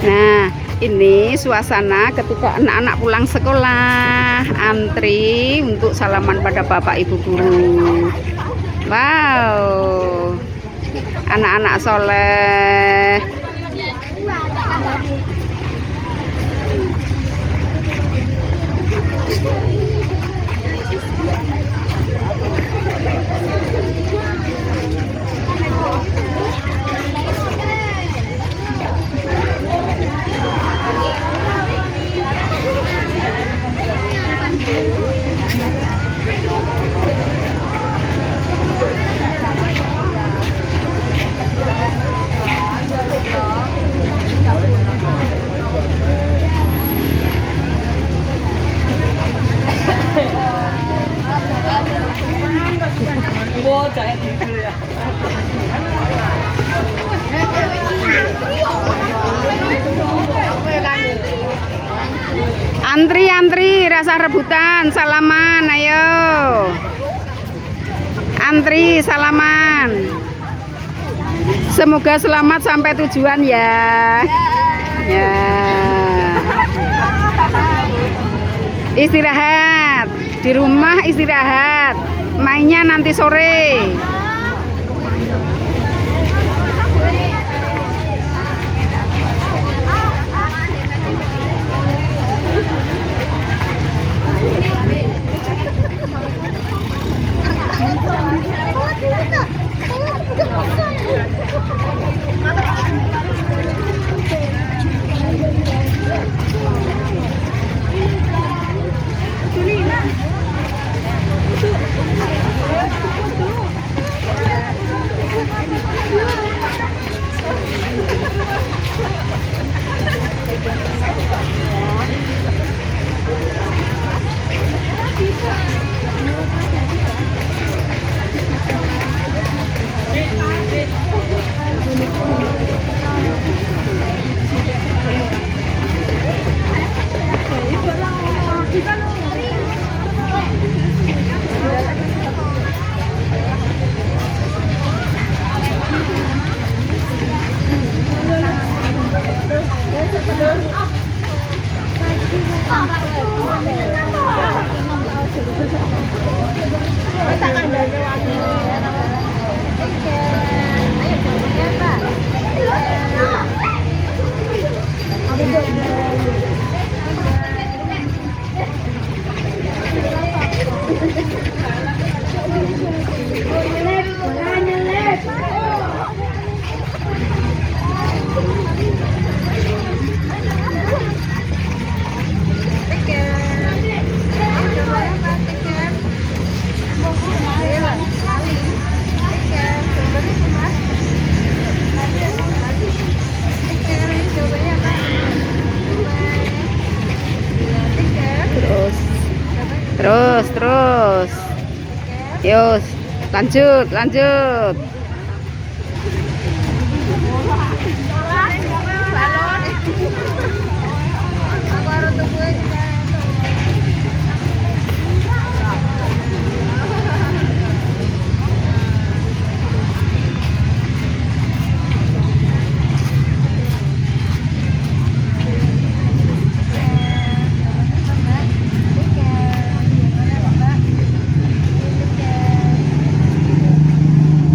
Nah, ini suasana ketika anak-anak pulang sekolah, antri untuk salaman pada bapak ibu guru. Wow, anak-anak soleh. Antri, rasa rebutan, salaman, ayo. Antri, salaman. Semoga selamat sampai tujuan ya. Ya. Istirahat di rumah, istirahat. Mainnya nanti sore. Terus. Yus, lanjut.